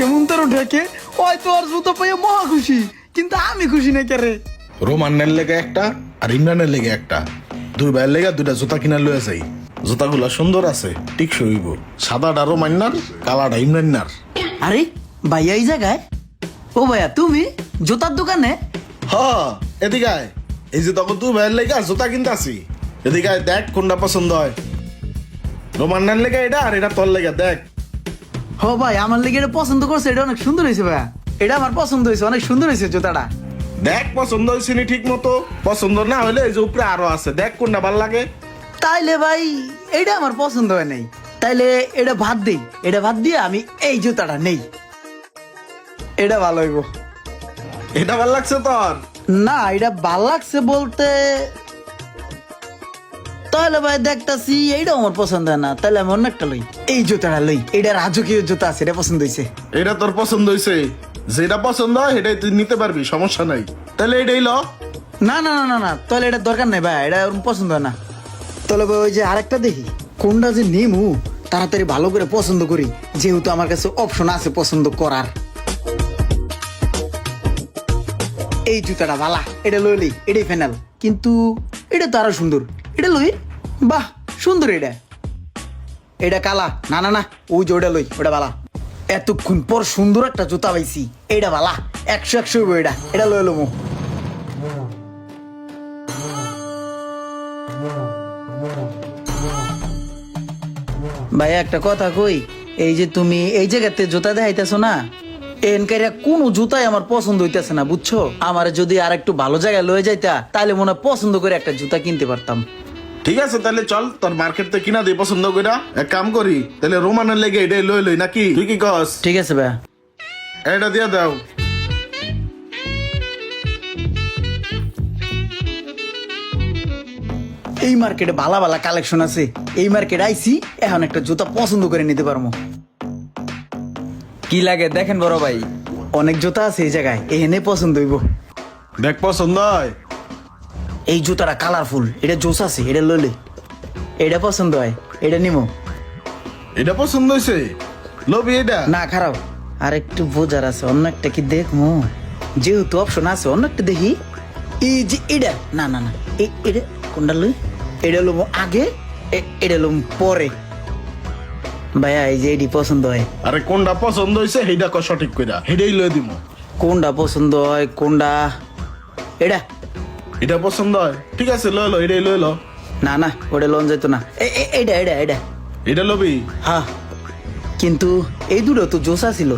কেমন তোর ঢেকে ওই তো আর জুতো পাইয়া মহা খুশি, কিন্তু আমি খুশি না কেরে। রোমানের লেগে একটা আর ইমরানের লেগে একটা, দুই ভাইয়ের লেগে দুইটা জুতা কিনা লয়ে যাই। জুতাগুলা সুন্দর আছে, ঠিক সইব। সাদাটা রোমান্নার, কালাটা ইমরান্নার। আরে ভাইয়া এই জায়গায়? ও ভাইয়া তুমি জুতার দোকানে? হ, এদিকে আয়। এই যে তখন তুই ভাইয়ের লেগে জুতা কিনতে আসি, এদিকে আয়, দেখ কোনটা পছন্দ হয়। রোমান্নার লেগে এটা আর এটা তোর লেগে, দেখ। হ ভাই, আমার লেগে এটা পছন্দ করছে, এটা অনেক সুন্দর হয়েছে ভাইয়া। এটা আমার পছন্দ হয়েছে, অনেক সুন্দর হয়েছে জুতাটা। দেখ পছন্দ হয়েছে নি ঠিক মতো, পছন্দ না হলে এই যে উপরে আরো আছে, দেখ কোনটা ভাল লাগে। তাইলে ভাই এটা আমার পছন্দ হয় নাই, তাইলে এটা বাদ দেই। এটা বাদ দিয়ে আমি এই জুতাটা নেই, এটা ভালো হইব। এটা ভাল লাগছে তোর? না, এটা ভাল লাগছে বলতে, তাহলে ভাই দেখতাছি এইটাও আমার পছন্দ হয় না, তাহলে আমি অন্য একটা লই। এই জুতাটা লই, এটা রাজকীয় জুতা আছে, এটা পছন্দ হয়েছে। এটা তোর পছন্দ হয়েছে, যেটা পছন্দ হয় সেটাই তুই নিতে পারবি, সমস্যা নাই। তাহলে এটাই ল। না না না না না, তাহলে এটা দরকার নেই ভাই, এটা ওরকম পছন্দ হয় না। তাহলে ভাই ওই যে আরেকটা দেখি, কোনটা যে নেমু তাড়াতাড়ি ভালো করে পছন্দ করি, যেহেতু আমার কাছে অপশন আছে পছন্দ করার। এই জুতাটা ভালা, এটা লইলি, এটাই ফাইনাল। কিন্তু এটা তো আরো সুন্দর, এটা লই। বাহ সুন্দর এটা, এটা কালা। না না না, ওই যে ওটা লই, ওটা ভালা। এতক্ষণ পর সুন্দর একটা জুতা পাইছি, এটা ভালা, 100 হইব। এটা এটা লই লমু। ভাই একটা কথা কই, এই যে তুমি এই জায়গাতে জুতা দেখাইতেছো না, এনকারিয়া কোনো জুতাই আমার পছন্দ হইতেছে না, বুঝছো? আমার যদি আর একটু ভালো জায়গায় লয়ে যাইতা, তাহলে মনে হয় পছন্দ করে একটা জুতা কিনতে পারতাম। ঠিক আছে, তাহলে চল তোর মার্কেট থেকে কিনা দিই পছন্দ কইরা। এক কাম করি, তাহলে রোমানের লেগে এটাই লই লই নাকি, তুই কি কস? ঠিক আছে ভাই। এটা দিয়া দাও। এই মার্কেটে ভালো ভালো কালেকশন আছে, এই মার্কেট আইছি, এখন একটা জুতা পছন্দ করে নিতে পারবো। কি লাগে দেখেন বড় ভাই। অনেক জুতা আছে এই জায়গায়, এখানে পছন্দ হইব। দেখ পছন্দ হয়। এই জুতাটা কালারফুল, এটা জোস আছে, এটা লইলে। এটা পছন্দ হয়, এটা নিমো। এটা পছন্দ হয়েছে, লবি এটা। না খারাপ, আর একটু বোঝার আছে, অন্য একটা কি দেখবো, যেহেতু অপশন আছে অন্য একটা দেখি। এই যে এটা, না না না, এটা কোনটা লই? এটা লম আগে, এটা লম পরে। ভাইয়া এই যে এটি পছন্দ হয়। আরে কোনটা পছন্দ হয়েছে সেইটা ক সঠিক কইরা, সেটাই লই দিব। কোনটা পছন্দ হয়, কোনটা? এটা এটা পছন্দ হয়, ঠিক আছে লই লো, এটাই লই লো। না না, ওটা লোন যেত না। এটা এটা এটা এটা লবি। হ্যাঁ, কিন্তু এই দুটো তো জোসা ছিল,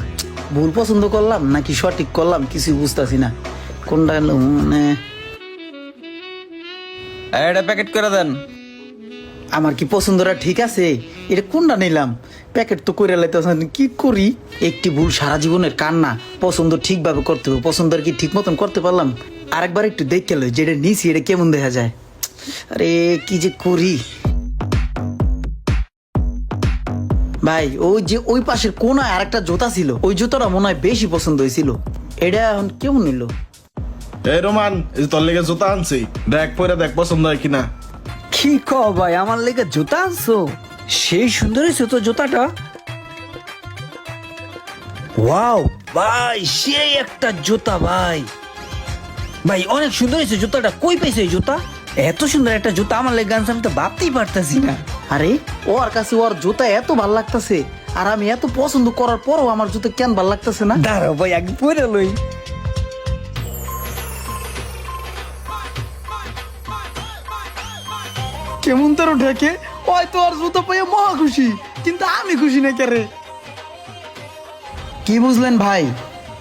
ভুল পছন্দ করলাম নাকি সঠিক করলাম কিছু বুঝতেছি না। কোনটা মানে এটা প্যাকেট করে দেন। আমার কি পছন্দটা ঠিক আছে? এটা কোনটা নিলাম? প্যাকেট তো করে লাইতেছেন, কি করি? একটি ভুল সারা জীবনের কান্না। পছন্দ ঠিকভাবে করতে হবে, পছন্দ আর কি ঠিক মতন করতে পারলাম? আরেকবার একটু দেখে লই যেটা নিছি এটা কেমন দেখা যায়। আরে কি যে করি ভাই। ওই যে ওই পাশের কোনায় আরেকটা জুতা ছিল, ওই জুতাটা মনে হয় বেশি পছন্দ হয়েছিল। এটা এখন কেমন নিল? এই রোমান, এই যে তোর লেগে জুতা আনছি, দেখ পরে দেখ পছন্দ হয় কিনা। কি কও ভাই, আমার লেগে জুতা আনছো? সেই সুন্দর হয়েছে তো জুতাটা। ওয়াও ভাই, সেই একটা জুতা ভাই। ভাই অনেক সুন্দর হয়েছে জুতাটা, কই পেয়েছে এই জুতা? এত সুন্দর একটা জুতা আমার লেগে আনছে, আমি তো ভাবতেই পারতাছি না। আরে ওর কাছে ওর জুতা এত ভাল লাগতেছে, আর আমি এত পছন্দ করার পরও আমার জুতা কেন ভাল লাগতেছে না? দাঁড়াও ভাই, আগে পরে লই। কেমন তোর ঢেকে ওই তো আর জুতা পাইয়া মহা খুশি, কিন্তু আমি খুশি না কেরে। কি বুঝলেন ভাই?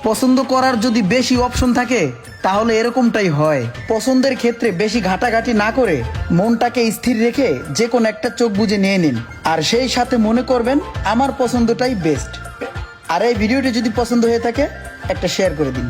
পছন্দ করার যদি বেশি অপশন থাকে তাহলে এরকমটাই হয়। পছন্দের ক্ষেত্রে বেশি ঘাটাঘাটি না করে মনটাকে স্থির রেখে যে কোনো একটা চোখ বুজে নিয়ে নিন, আর সেই সাথে মনে করবেন আমার পছন্দটাই বেস্ট। আর এই ভিডিওটি যদি পছন্দ হয়ে থাকে একটা শেয়ার করে দিন।